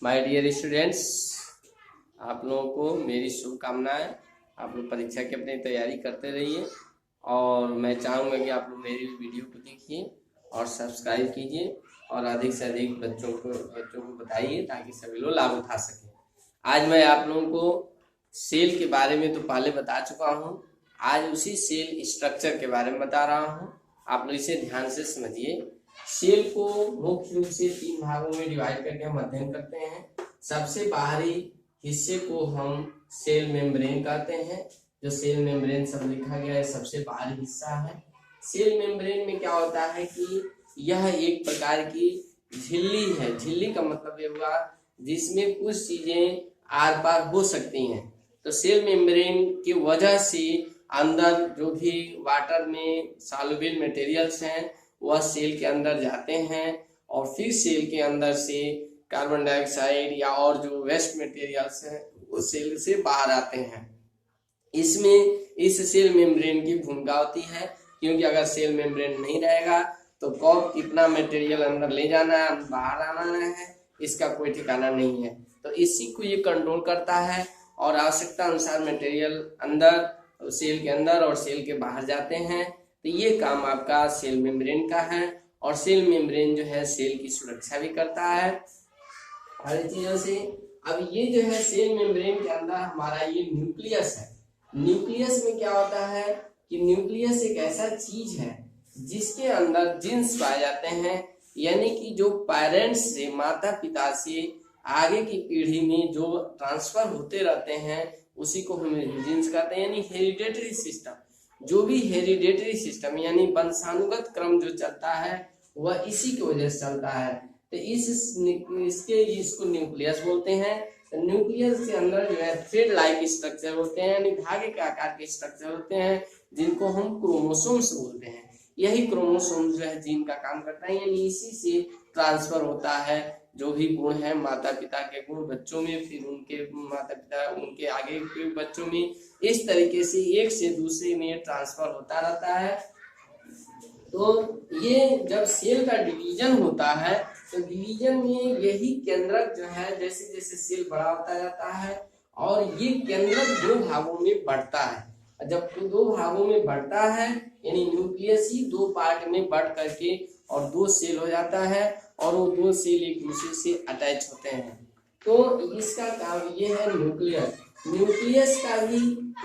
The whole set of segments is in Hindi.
माय डियर स्टूडेंट्स, आप लोगों को मेरी शुभकामनाएं। आप लोग परीक्षा की अपनी तैयारी करते रहिए और मैं चाहूँगा कि आप लोग मेरी वीडियो को देखिए और सब्सक्राइब कीजिए और अधिक से अधिक बच्चों को बताइए ताकि सभी लोग लाभ उठा सकें। आज मैं आप लोगों को सेल के बारे में तो पहले बता चुका हूँ, आज उसी सेल स्ट्रक्चर के बारे में बता रहा हूँ। आप लोग इसे ध्यान से समझिए। सेल को मुख्य रूप से 3 भागों में डिवाइड करके हम अध्ययन करते हैं। सबसे बाहरी हिस्से को हम सेल मेम्ब्रेन कहते हैं। जो सेल मेम्ब्रेन सब लिखा गया है सबसे बाहरी हिस्सा है। सेल मेम्ब्रेन में क्या होता है कि यह एक प्रकार की झिल्ली है। झिल्ली का मतलब ये हुआ जिसमें कुछ चीजें आर पार हो सकती हैं। तो सेल मेम्ब्रेन की वजह से अंदर जो भी वाटर में सॉल्युबल मटेरियल्स हैं वह सेल के अंदर जाते हैं और फिर सेल के अंदर से कार्बन डाइऑक्साइड या और जो वेस्ट मटेरियल्स हैं वो सेल से बाहर आते हैं। इसमें इस सेल मेम्ब्रेन की भूमिका होती है, क्योंकि अगर सेल मेम्ब्रेन नहीं रहेगा तो कब कितना मटेरियल अंदर ले जाना है बाहर आना है इसका कोई ठिकाना नहीं है। तो इसी को ये कंट्रोल करता है और आवश्यकता अनुसार मटेरियल अंदर सेल के अंदर और सेल के बाहर जाते हैं। तो ये काम आपका सेल मेम्ब्रेन का है और सेल मेम्ब्रेन जो है सेल की सुरक्षा भी करता है हर चीजों से। अब ये जो है सेल मेम्ब्रेन के अंदर हमारा ये न्यूक्लियस है। न्यूक्लियस में क्या होता है कि न्यूक्लियस एक ऐसा चीज है जिसके अंदर जीन्स पाए जाते हैं, यानी कि जो पेरेंट्स से माता पिता से आगे की पीढ़ी में जो ट्रांसफर होते रहते हैं उसी को हम जीन्स कहते हैं, यानी हेरिडेटरी सिस्टम। जो भी हेरिडेटरी सिस्टम यानी वंशानुगत क्रम जो चलता है वह इसी की वजह से चलता है। तो इसको न्यूक्लियस बोलते हैं। तो न्यूक्लियस के अंदर जो है थ्रेड लाइक स्ट्रक्चर होते हैं, यानी धागे के आकार के स्ट्रक्चर होते हैं जिनको हम क्रोमोसोम्स बोलते हैं। यही क्रोमोसोम जो है जीन का काम करता है, यानी इसी से ट्रांसफर होता है जो भी गुण है माता पिता के गुण बच्चों में, फिर उनके माता पिता उनके आगे के बच्चों में, इस तरीके से एक से दूसरे में ट्रांसफर होता रहता है। तो ये जब सेल का डिवीजन होता है तो डिवीजन में यही केंद्रक जो है जैसे जैसे सेल बड़ा होता जाता है और ये केंद्रक 2 भागों में बढ़ता है। जब 2 भागों में बढ़ता है यानी न्यूक्लियस ही 2 पार्ट में बढ़ करके और 2 सेल हो जाता है और वो 2 सेल एक दूसरे से अटैच होते हैं। तो इसका काम ये है न्यूक्लियस। न्यूक्लियस का भी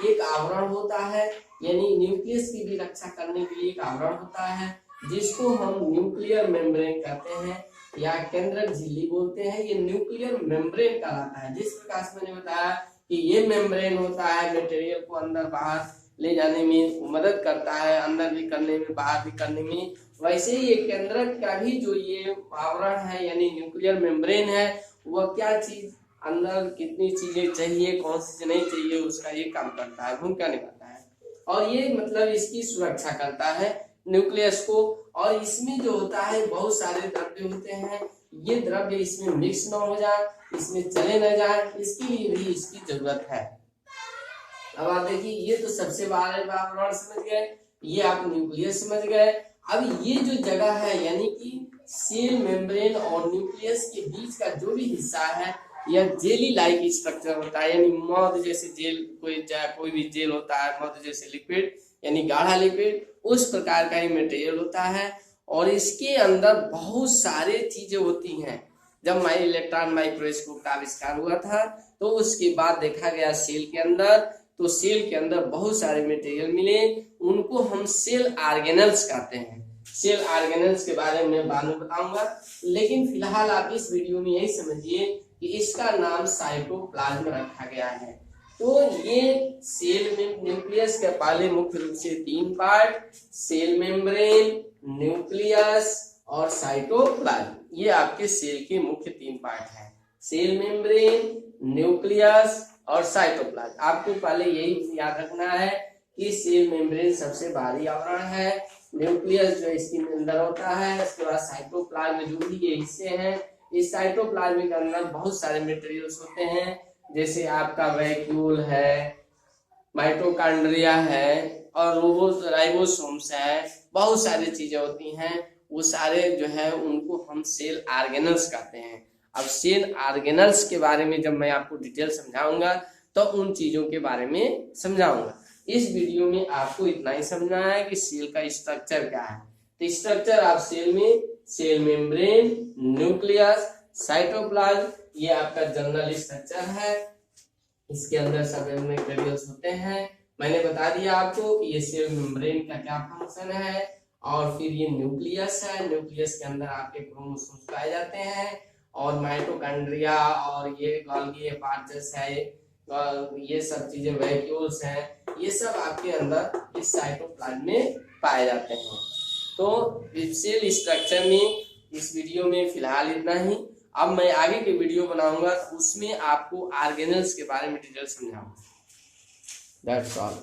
एक आवरण होता है, यानी न्यूक्लियस की भी रक्षा करने के लिए एक आवरण होता है जिसको हम न्यूक्लियर मेम्ब्रेन कहते हैं या केंद्रक झिल्ली बोलते हैं। ये न्यूक्लियर मेम्ब्रेन कहलाता है। जिस प्रकार से मैंने बताया कि ये मेम्ब्रेन होता है मटेरियल को अंदर बाहर ले जाने में मदद करता है, अंदर भी करने में बाहर भी करने में, वैसे ही एक केंद्रक का भी जो ये आवरण है यानी न्यूक्लियर मेम्ब्रेन है वह क्या चीज अंदर कितनी चीजें चाहिए कौन सी चीज नहीं चाहिए उसका ये काम करता है, भूमिका निभाता है और ये मतलब इसकी सुरक्षा करता है न्यूक्लियस को। और इसमें जो होता है बहुत सारे द्रव्य होते हैं, ये द्रव्य इसमें मिक्स न हो जाए, इसमें चले न जाए, इसके लिए भी इसकी जरूरत है। अब आप देखिए ये तो सबसे बाहर आवरण समझ गए, ये आप न्यूक्लियस समझ गए। अब ये जो जगह है यानी कि सेल मेम्ब्रेन और न्यूक्लियस के बीच का जो भी हिस्सा है यह जेली लाइक स्ट्रक्चर होता है, यानी मध जैसे जेल कोई भी जेल होता है, मध जैसे लिक्विड यानी गाढ़ा लिक्विड, उस प्रकार का ही मटेरियल होता है और इसके अंदर बहुत सारे चीजें होती हैं। जब इलेक्ट्रॉन माइक्रोस्कोप का आविष्कार हुआ था तो उसके बाद देखा गया सेल के अंदर, तो सेल के अंदर बहुत सारे मटेरियल मिले, उनको हम सेल ऑर्गेनल्स कहते हैं। सेल ऑर्गेनल्स के बारे में बाद में बताऊंगा, लेकिन फिलहाल आप इस वीडियो में यही समझिए कि इसका नाम साइटोप्लाज्म रखा गया है। तो ये सेल में न्यूक्लियस के पहले मुख्य रूप से 3 पार्ट, सेल मेम्ब्रेन, न्यूक्लियस और साइटोप्लाज्म, ये आपके सेल के मुख्य 3 पार्ट हैं। सेल मेम्ब्रेन, न्यूक्लियस और साइटोप्लाज्म। आपको पहले यही याद रखना है कि सेल मेम्ब्रेन सबसे बाहरी आवरण है, न्यूक्लियस जो इसके अंदर होता है, उसके बाद साइटोप्लाज्म जो भी ये हिस्से हैं, इस साइटोप्लाज्म के अंदर बहुत सारे मटेरियल्स होते हैं जैसे आपका वैक्यूल है, माइटोकॉन्ड्रिया है और राइबोसोम्स है, बहुत सारी चीजें होती हैं। वो सारे जो है उनको हम सेल ऑर्गेनल्स कहते हैं। अब सेल ऑर्गेनल्स के बारे में जब मैं आपको डिटेल समझाऊंगा तो उन चीजों के बारे में समझाऊंगा। इस वीडियो में आपको इतना ही समझना है कि सेल का स्ट्रक्चर क्या है। तो स्ट्रक्चर आप सेल में सेल मेम्ब्रेन, न्यूक्लियस, साइटोप्लाज्म, ये आपका जनरल स्ट्रक्चर है। इसके अंदर सब एमिनो होते हैं। मैंने बता दिया आपको कि ये सेल मेम्ब्रेन का क्या फंक्शन है, और फिर ये न्यूक्लियस है। न्यूक्लियस के अंदर आपके क्रोमोसोम्स पाए जाते हैं, और माइटोकॉन्ड्रिया और ये गोल्गी अपार्टस है, ये सब चीजें वैक्यूल्स हैं, ये सब आपके अंदर इस साइटोप्लाज्म में पाए जाते हैं। तो सेल स्ट्रक्चर में इस वीडियो में फिलहाल इतना ही। अब मैं आगे की वीडियो बनाऊंगा तो उसमें आपको ऑर्गेनल्स के बारे में डिटेल समझाऊंगा। That's all.